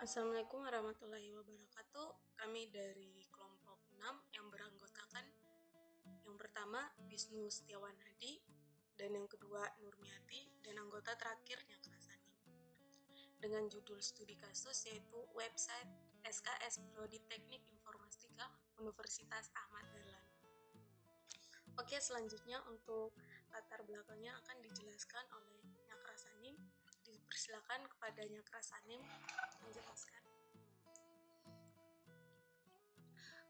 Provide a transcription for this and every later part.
Assalamualaikum warahmatullahi wabarakatuh. Kami dari kelompok 6 yang beranggotakan yang pertama Wisnu Setiawan Hadi, dan yang kedua Nurmiati, dan anggota terakhir Nyakrasani. Dengan judul studi kasus yaitu website SKS Prodi Teknik Informatika Universitas Ahmad Dahlan. Oke, selanjutnya untuk latar belakangnya akan dijelaskan oleh Nyakrasani. Dipersilakan kepada Nyakrasani menjelaskan.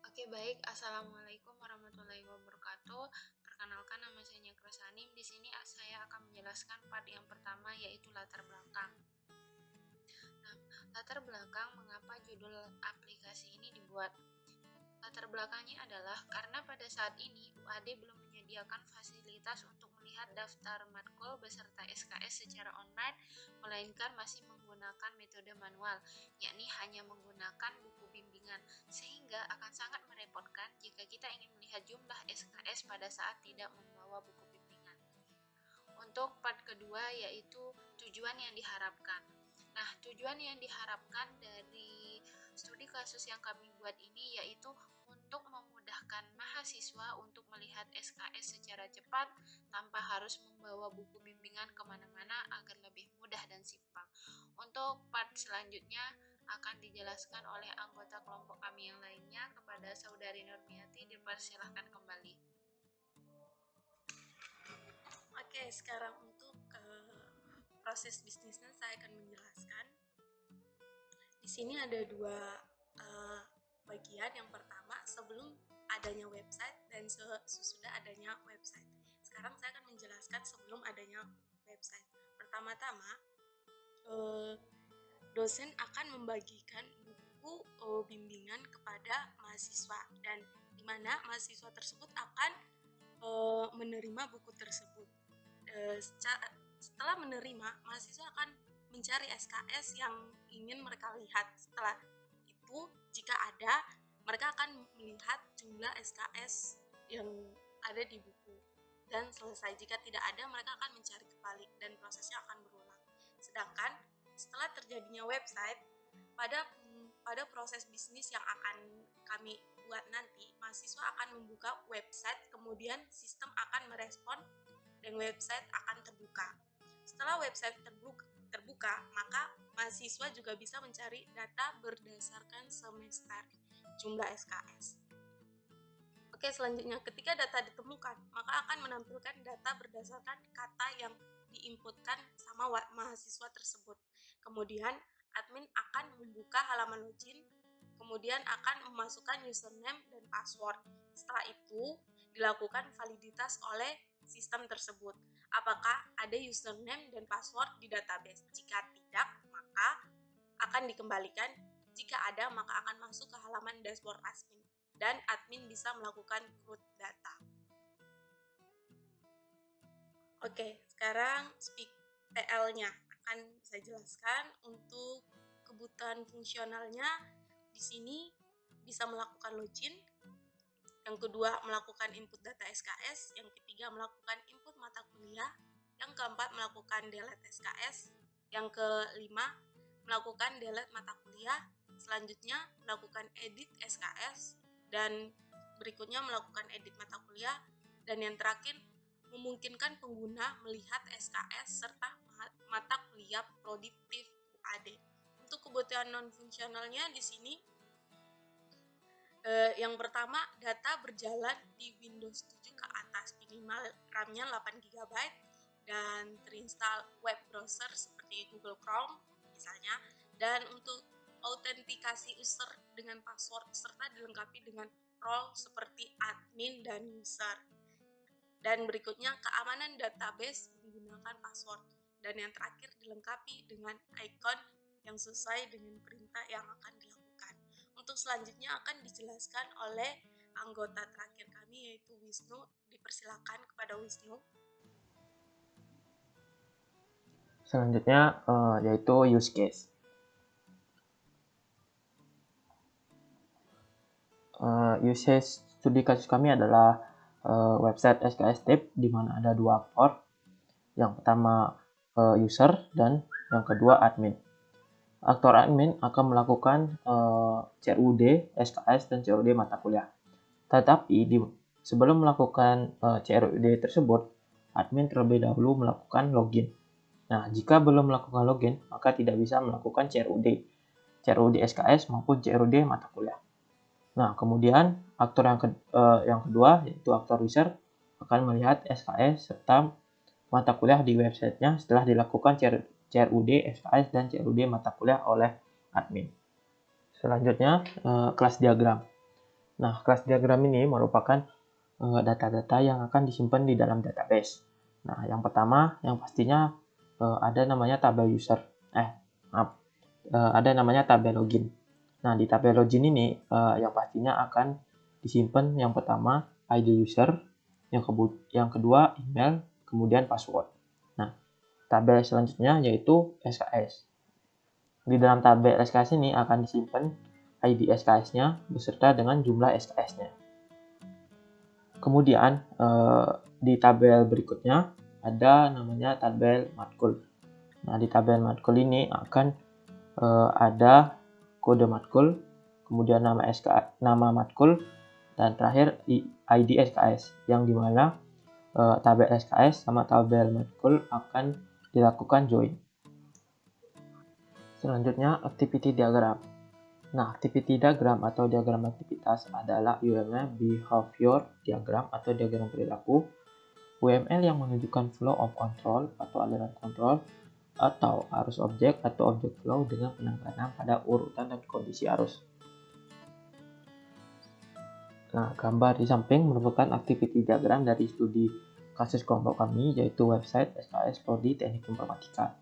Oke, baik. Assalamualaikum warahmatullahi wabarakatuh. Perkenalkan, nama saya Nyakrasanim. Di sini saya akan menjelaskan part yang pertama, yaitu latar belakang. Latar belakang mengapa judul aplikasi ini dibuat. Latar belakangnya adalah karena pada saat ini UAD belum menyediakan fasilitas untuk melihat daftar matkul beserta SKS secara online, melainkan masih menggunakan metode manual, yakni hanya menggunakan buku bimbingan, sehingga akan sangat merepotkan jika kita ingin melihat jumlah SKS pada saat tidak membawa buku bimbingan. Untuk part kedua yaitu tujuan yang diharapkan. Nah, tujuan yang diharapkan dari studi kasus yang kami buat ini yaitu untuk memudahkan mahasiswa untuk melihat SKS secara cepat tanpa harus membawa buku bimbingan kemana-mana agar lebih mudah dan simpel. Untuk part selanjutnya akan dijelaskan oleh anggota kelompok kami yang lainnya. Kepada Saudari Nurmiati, dipersilahkan kembali. Oke, sekarang untuk proses bisnisnya saya akan menjelaskan. Di sini ada dua bagian. Yang pertama, sebelum adanya website dan sesudah adanya website. Sekarang saya akan menjelaskan sebelum adanya website. Pertama-tama, dosen akan membagikan buku bimbingan kepada mahasiswa, dan di mana mahasiswa tersebut akan menerima buku tersebut. Setelah menerima, mahasiswa akan mencari SKS yang ingin mereka lihat. Setelah itu, jika ada, mereka akan melihat jumlah SKS yang ada di buku dan selesai. Jika tidak ada, mereka akan mencari kembali dan prosesnya akan berulang. Sedangkan setelah terjadinya website, pada proses bisnis yang akan kami buat nanti, mahasiswa akan membuka website, kemudian sistem akan merespon dan website akan terbuka. Setelah website terbuka, maka mahasiswa juga bisa mencari data berdasarkan semester, jumlah SKS. Oke, selanjutnya ketika data ditemukan, maka akan menampilkan data berdasarkan kata yang diinputkan sama mahasiswa tersebut. Kemudian admin akan membuka halaman login, kemudian akan memasukkan username dan password. Setelah itu dilakukan validitas oleh sistem tersebut. Apakah ada username dan password di database? Jika tidak, maka akan dikembalikan. Jika ada, maka akan masuk ke halaman dashboard admin, dan admin bisa melakukan root data. Oke, sekarang speak TL-nya akan saya jelaskan. Untuk kebutuhan fungsionalnya, di sini bisa melakukan login, yang kedua melakukan input data SKS, yang ketiga melakukan input mata kuliah, yang keempat melakukan delete SKS, yang kelima melakukan delete mata kuliah, selanjutnya melakukan edit SKS, dan berikutnya melakukan edit mata kuliah, dan yang terakhir memungkinkan pengguna melihat SKS serta mata kuliah produktif UAD. Untuk kebutuhan non-fungsionalnya di sini, yang pertama, data berjalan di Windows 7 ke atas, minimal RAM-nya 8 GB dan terinstall web browser seperti Google Chrome misalnya, dan untuk autentikasi user dengan password serta dilengkapi dengan role seperti admin dan user. Dan berikutnya, keamanan database menggunakan password, dan yang terakhir dilengkapi dengan icon yang sesuai dengan perintah yang akan dilakukan. Untuk selanjutnya akan dijelaskan oleh anggota terakhir kami yaitu Wisnu. Dipersilakan kepada Wisnu. Selanjutnya yaitu use case. Use case studi kasus kami adalah website SKS Tip, di mana ada dua aktor. Yang pertama user dan yang kedua admin. aktor admin akan melakukan CRUD, SKS, dan CRUD mata kuliah. Tetapi sebelum melakukan CRUD tersebut, admin terlebih dahulu melakukan login. Nah, jika belum melakukan login, maka tidak bisa melakukan CRUD SKS maupun CRUD mata kuliah. Nah, kemudian aktor yang kedua, yaitu aktor user, akan melihat SKS serta mata kuliah di websitenya setelah dilakukan CRUD, SKS, dan CRUD mata kuliah oleh admin. Selanjutnya, kelas diagram. Nah, kelas diagram ini merupakan data-data yang akan disimpan di dalam database. Nah, yang pertama, yang pastinya ada namanya tabel user. Ada namanya tabel login. Nah, di tabel login ini yang pastinya akan disimpan yang pertama ID user, yang kedua email, kemudian password. Nah, tabel selanjutnya yaitu SKS. Di dalam tabel SKS ini akan disimpan ID SKS-nya beserta dengan jumlah SKS-nya. Kemudian di tabel berikutnya ada namanya tabel matkul. Nah, di tabel matkul ini akan ada kode matkul, kemudian nama matkul, dan terakhir ID SKS, yang dimana tabel SKS sama tabel matkul akan dilakukan join. Selanjutnya, activity diagram. Nah, activity diagram atau diagram aktivitas adalah UML behavior diagram atau diagram perilaku. UML yang menunjukkan flow of control atau aliran kontrol, atau arus objek atau objek flow dengan penekanan pada urutan dan kondisi arus. Nah, gambar di samping merupakan activity diagram dari studi kasus kelompok kami, yaitu website SKS Prodi Teknik Informatika.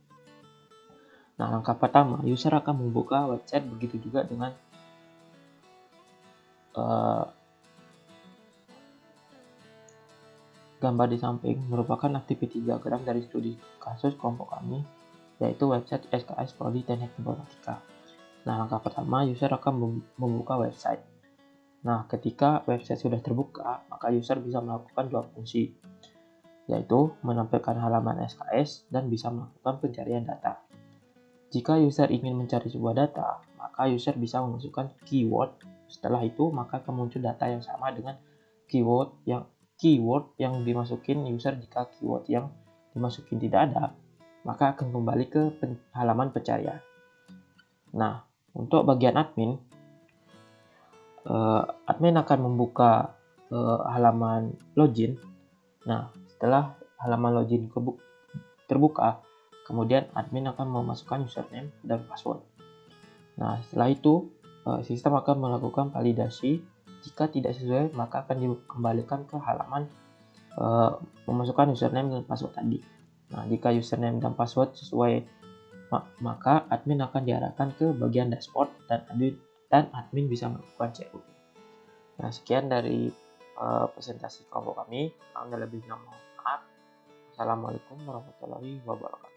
Nah, langkah pertama, user akan membuka website, begitu juga dengan gambar di samping merupakan activity diagram dari studi kasus kelompok kami, yaitu website SKS Prodi Teknik Informatika. Nah, langkah pertama, user akan membuka website. Nah, ketika website sudah terbuka, maka user bisa melakukan dua fungsi, yaitu menampilkan halaman SKS dan bisa melakukan pencarian data. Jika user ingin mencari sebuah data, maka user bisa memasukkan keyword. Setelah itu, maka akan muncul data yang sama dengan keyword yang dimasukin user. Jika keyword yang dimasukin tidak ada, maka akan kembali ke halaman pencarian. Nah, untuk bagian admin, admin akan membuka halaman login. Nah, setelah halaman login terbuka, kemudian admin akan memasukkan username dan password. Nah, setelah itu sistem akan melakukan validasi. Jika tidak sesuai, maka akan dikembalikan ke halaman memasukkan username dan password tadi. Nah, jika username dan password sesuai, maka admin akan diarahkan ke bagian dashboard dan admin bisa melakukan CRUD. Nah, sekian dari presentasi kelompok kami. Kurang lebihnya mohon maaf. Assalamualaikum warahmatullahi wabarakatuh.